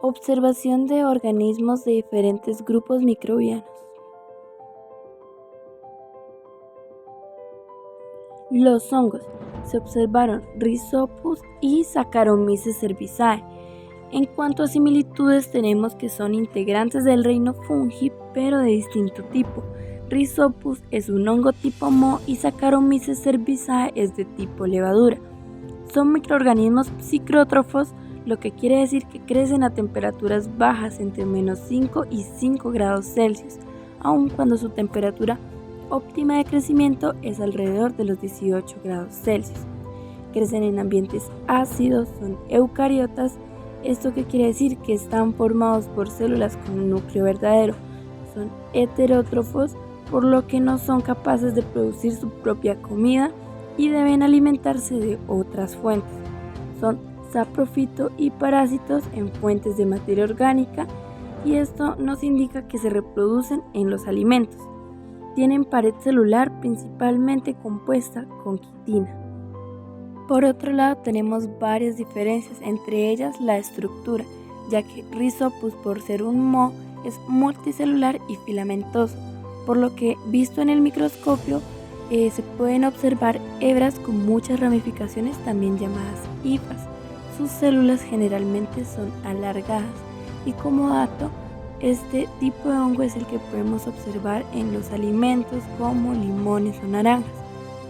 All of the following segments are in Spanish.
Observación de organismos de diferentes grupos microbianos. Los hongos. Se observaron Rhizopus y Saccharomyces cerevisiae. En cuanto a similitudes, tenemos que son integrantes del reino fungi, pero de distinto tipo. Rhizopus es un hongo tipo moho y Saccharomyces cerevisiae es de tipo levadura. Son microorganismos psicrótrofos, lo que quiere decir que crecen a temperaturas bajas entre -5 y 5 grados Celsius, aun cuando su temperatura óptima de crecimiento es alrededor de los 18 grados Celsius. Crecen en ambientes ácidos, son eucariotas. ¿Esto qué quiere decir? Que están formados por células con un núcleo verdadero. Son heterótrofos, por lo que no son capaces de producir su propia comida y deben alimentarse de otras fuentes. Son saprofito y parásitos en fuentes de materia orgánica, y esto nos indica que se reproducen en los alimentos. Tienen pared celular principalmente compuesta con quitina. Por otro lado, tenemos varias diferencias, entre ellas la estructura, ya que Rhizopus, por ser un moho, es multicelular y filamentoso, por lo que visto en el microscopio se pueden observar hebras con muchas ramificaciones, también llamadas hifas. Sus células generalmente son alargadas, y como dato, este tipo de hongo es el que podemos observar en los alimentos como limones o naranjas.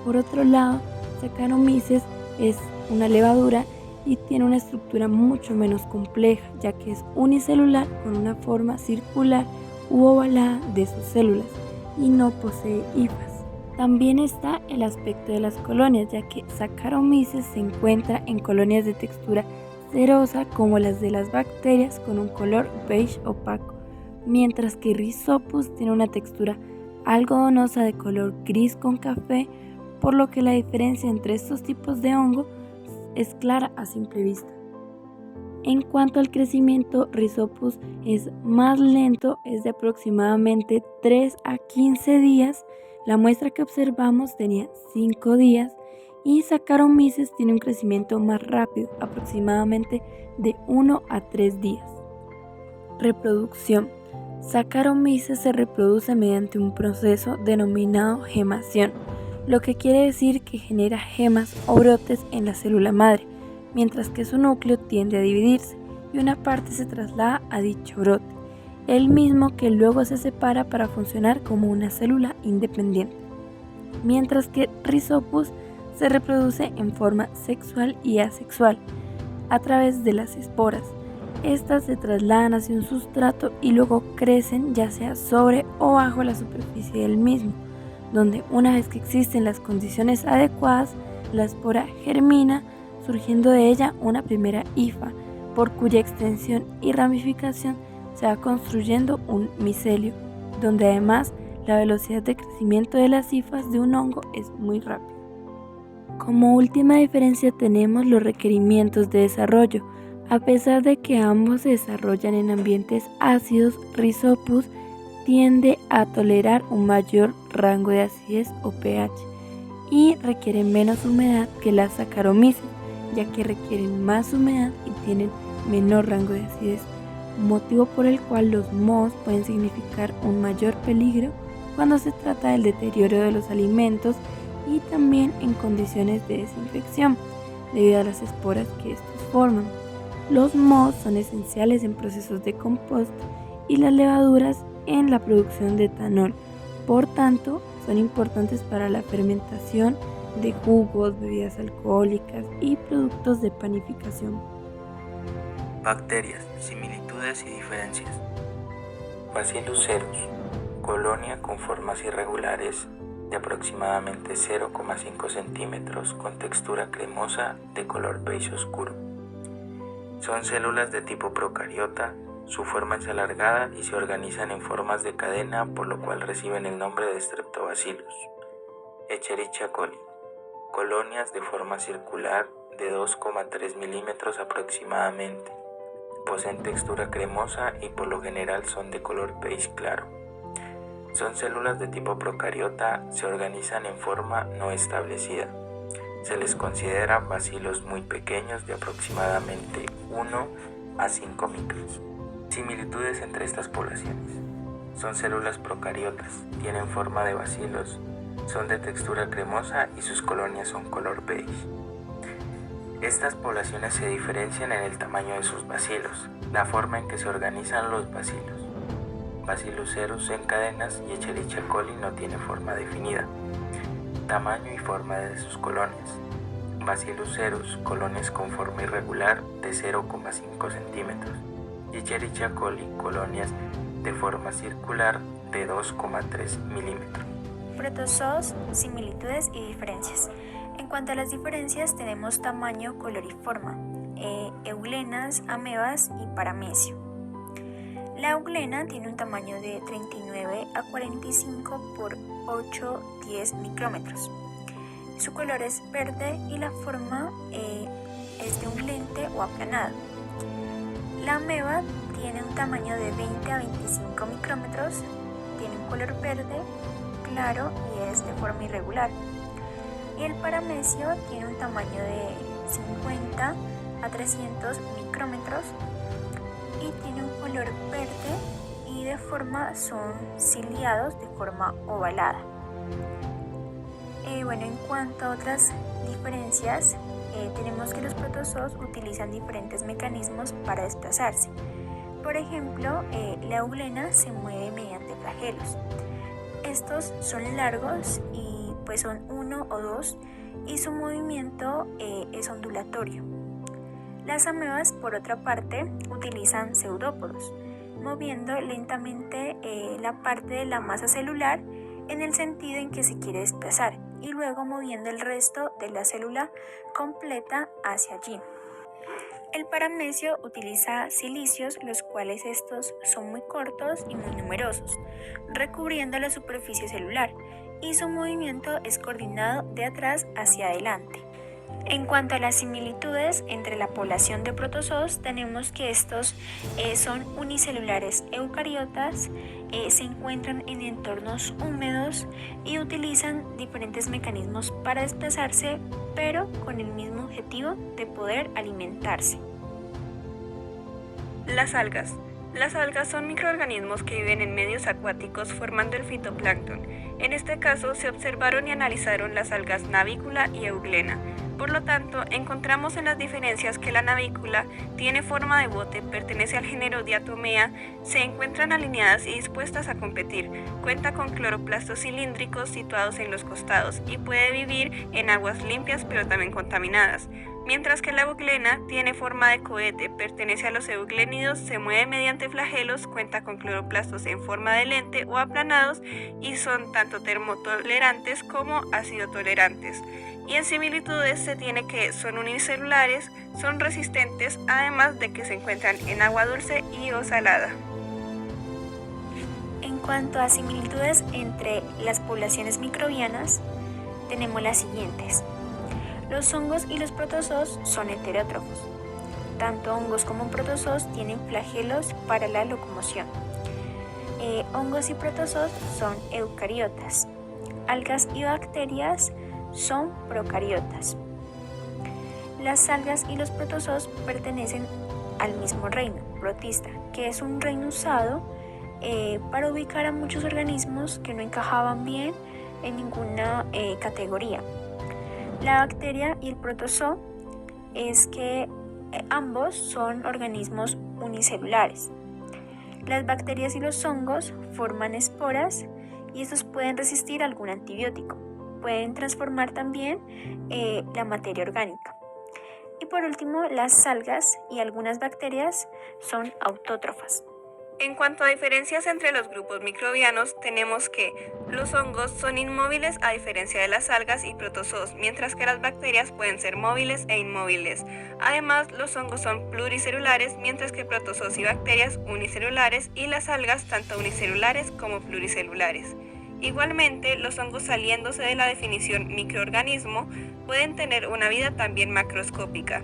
Por otro lado, Saccharomyces es una levadura y tiene una estructura mucho menos compleja, ya que es unicelular con una forma circular u ovalada de sus células y no posee hifas. También está el aspecto de las colonias, ya que Saccharomyces se encuentra en colonias de textura cerosa como las de las bacterias con un color beige opaco, mientras que Rhizopus tiene una textura algodonosa de color gris con café, por lo que la diferencia entre estos tipos de hongo es clara a simple vista. En cuanto al crecimiento, Rhizopus es más lento, es de aproximadamente 3 a 15 días. La muestra que observamos tenía 5 días y Saccharomyces tiene un crecimiento más rápido, aproximadamente de 1 a 3 días. Reproducción. Saccharomyces se reproduce mediante un proceso denominado gemación, lo que quiere decir que genera gemas o brotes en la célula madre, mientras que su núcleo tiende a dividirse y una parte se traslada a dicho brote, el mismo que luego se separa para funcionar como una célula independiente. Mientras que Rhizopus se reproduce en forma sexual y asexual, a través de las esporas. Estas se trasladan hacia un sustrato y luego crecen ya sea sobre o bajo la superficie del mismo, donde una vez que existen las condiciones adecuadas, la espora germina, surgiendo de ella una primera hifa, por cuya extensión y ramificación se va construyendo un micelio, donde además la velocidad de crecimiento de las hifas de un hongo es muy rápida. Como última diferencia tenemos los requerimientos de desarrollo. A pesar de que ambos se desarrollan en ambientes ácidos, Rhizopus tiende a tolerar un mayor rango de acidez o pH y requiere menos humedad que las Saccharomyces, ya que requieren más humedad y tienen menor rango de acidez, motivo por el cual los mohos pueden significar un mayor peligro cuando se trata del deterioro de los alimentos y también en condiciones de desinfección, debido a las esporas que estos forman. Los mohos son esenciales en procesos de compost y las levaduras en la producción de etanol, por tanto son importantes para la fermentación de jugos, bebidas alcohólicas y productos de panificación. Bacterias, similitudes y diferencias. Bacillus cereus, colonia con formas irregulares de aproximadamente 0,5 centímetros con textura cremosa de color beige oscuro. Son células de tipo procariota, su forma es alargada y se organizan en formas de cadena, por lo cual reciben el nombre de Streptobacillus. Escherichia coli, colonias de forma circular de 2,3 milímetros aproximadamente. Poseen textura cremosa y por lo general son de color beige claro. Son células de tipo procariota, se organizan en forma no establecida. Se les considera bacilos muy pequeños de aproximadamente 1 a 5 micros. Similitudes entre estas poblaciones. Son células procariotas, tienen forma de bacilos, son de textura cremosa y sus colonias son color beige. Estas poblaciones se diferencian en el tamaño de sus bacilos, la forma en que se organizan los bacilos. Bacillus cereus en cadenas y Escherichia coli no tiene forma definida. Tamaño y forma de sus colonias. Bacillus cereus, colonias con forma irregular de 0,5 centímetros. Y Escherichia coli, colonias de forma circular de 2,3 milímetros. Protozoos, similitudes y diferencias. En cuanto a las diferencias, tenemos tamaño, color y forma, euglenas, amebas y paramesio. La euglena tiene un tamaño de 39 a 45 por 8-10 micrómetros. Su color es verde y la forma es de un lente o aplanado. La ameba tiene un tamaño de 20 a 25 micrómetros, tiene un color verde claro y es de forma irregular. Y el paramesio tiene un tamaño de 50 a 300 micrómetros y tiene un color verde y de forma son ciliados de forma ovalada. En cuanto a otras diferencias, tenemos que los protozoos utilizan diferentes mecanismos para desplazarse. Por ejemplo, la euglena se mueve mediante flagelos. Estos son largos y pues son 1 o 2 y su movimiento es ondulatorio. Las amebas, por otra parte, utilizan pseudópodos, moviendo lentamente la parte de la masa celular en el sentido en que se quiere desplazar y luego moviendo el resto de la célula completa hacia allí. El paramesio utiliza cilicios, los cuales estos son muy cortos y muy numerosos, recubriendo la superficie celular, y su movimiento es coordinado de atrás hacia adelante. En cuanto a las similitudes entre la población de protozoos, tenemos que estos son unicelulares eucariotas, se encuentran en entornos húmedos y utilizan diferentes mecanismos para desplazarse, pero con el mismo objetivo de poder alimentarse. Las algas. Las algas son microorganismos que viven en medios acuáticos formando el fitoplancton. En este caso se observaron y analizaron las algas navícula y euglena. Por lo tanto, encontramos en las diferencias que la navícula tiene forma de bote, pertenece al género Diatomea, se encuentran alineadas y dispuestas a competir, cuenta con cloroplastos cilíndricos situados en los costados y puede vivir en aguas limpias pero también contaminadas. Mientras que la euglena tiene forma de cohete, pertenece a los euglénidos, se mueve mediante flagelos, cuenta con cloroplastos en forma de lente o aplanados y son tanto termotolerantes como acidotolerantes. Y en similitudes se tiene que son unicelulares, son resistentes, además de que se encuentran en agua dulce y o salada. En cuanto a similitudes entre las poblaciones microbianas, tenemos las siguientes. Los hongos y los protozoos son heterótrofos. Tanto hongos como protozoos tienen flagelos para la locomoción. Hongos y protozoos son eucariotas. Algas y bacterias son procariotas. Las algas y los protozoos pertenecen al mismo reino, protista, que es un reino usado para ubicar a muchos organismos que no encajaban bien en ninguna categoría. La bacteria y el protozoo es que ambos son organismos unicelulares. Las bacterias y los hongos forman esporas y estos pueden resistir algún antibiótico. Pueden transformar también la materia orgánica. Y por último, las algas y algunas bacterias son autótrofas. En cuanto a diferencias entre los grupos microbianos, tenemos que los hongos son inmóviles a diferencia de las algas y protozoos, mientras que las bacterias pueden ser móviles e inmóviles. Además, los hongos son pluricelulares, mientras que protozoos y bacterias unicelulares y las algas tanto unicelulares como pluricelulares. Igualmente, los hongos, saliéndose de la definición microorganismo, pueden tener una vida también macroscópica.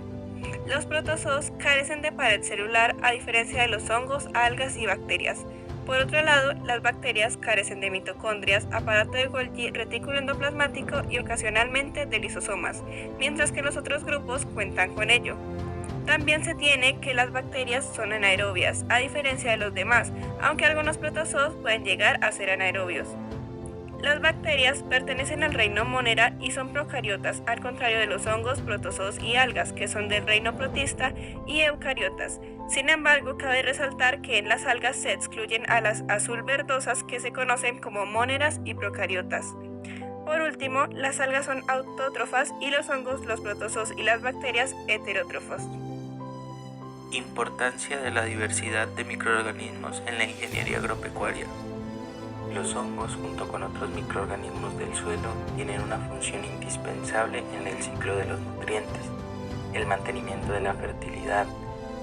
Los protozoos carecen de pared celular a diferencia de los hongos, algas y bacterias. Por otro lado, las bacterias carecen de mitocondrias, aparato de Golgi, retículo endoplasmático y ocasionalmente de lisosomas, mientras que los otros grupos cuentan con ello. También se tiene que las bacterias son anaerobias, a diferencia de los demás, aunque algunos protozoos pueden llegar a ser anaerobios. Las bacterias pertenecen al reino Monera y son procariotas, al contrario de los hongos, protozoos y algas, que son del reino protista y eucariotas. Sin embargo, cabe resaltar que en las algas se excluyen a las azul-verdosas, que se conocen como moneras y procariotas. Por último, las algas son autótrofas y los hongos, los protozoos y las bacterias heterótrofos. Importancia de la diversidad de microorganismos en la ingeniería agropecuaria. Los hongos, junto con otros microorganismos del suelo, tienen una función indispensable en el ciclo de los nutrientes, el mantenimiento de la fertilidad,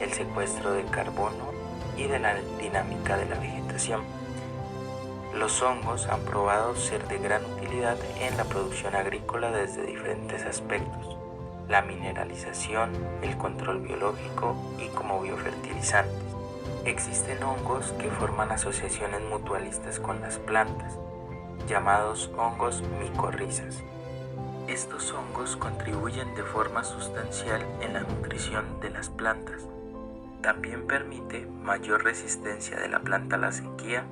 el secuestro de carbono y de la dinámica de la vegetación. Los hongos han probado ser de gran utilidad en la producción agrícola desde diferentes aspectos: la mineralización, el control biológico y como biofertilizantes. Existen hongos que forman asociaciones mutualistas con las plantas, llamados hongos micorrizas. Estos hongos contribuyen de forma sustancial en la nutrición de las plantas. También permite mayor resistencia de la planta a la sequía,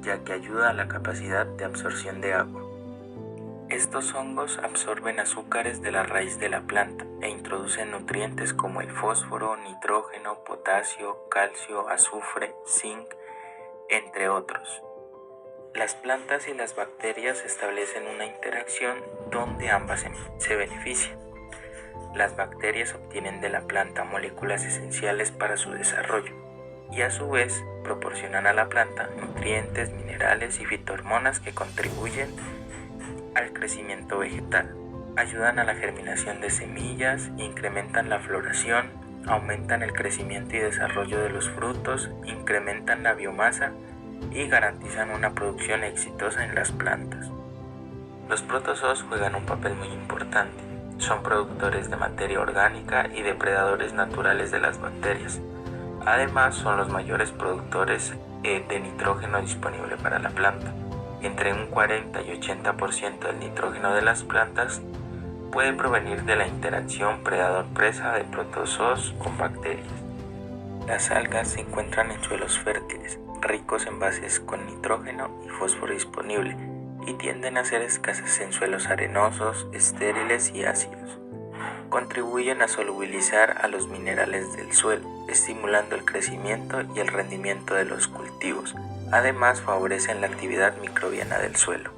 ya que ayuda a la capacidad de absorción de agua. Estos hongos absorben azúcares de la raíz de la planta e introducen nutrientes como el fósforo, nitrógeno, potasio, calcio, azufre, zinc, entre otros. Las plantas y las bacterias establecen una interacción donde ambas se benefician. Las bacterias obtienen de la planta moléculas esenciales para su desarrollo y a su vez proporcionan a la planta nutrientes, minerales y fitohormonas que contribuyen al crecimiento vegetal. Ayudan a la germinación de semillas, incrementan la floración, aumentan el crecimiento y desarrollo de los frutos, incrementan la biomasa y garantizan una producción exitosa en las plantas. Los protozoos juegan un papel muy importante. Son productores de materia orgánica y depredadores naturales de las bacterias. Además, son los mayores productores de nitrógeno disponible para la planta. Entre un 40 y 80% del nitrógeno de las plantas puede provenir de la interacción predador-presa de protozoos con bacterias. Las algas se encuentran en suelos fértiles, ricos en bases con nitrógeno y fósforo disponible, y tienden a ser escasas en suelos arenosos, estériles y ácidos. Contribuyen a solubilizar a los minerales del suelo, estimulando el crecimiento y el rendimiento de los cultivos. Además, favorecen la actividad microbiana del suelo.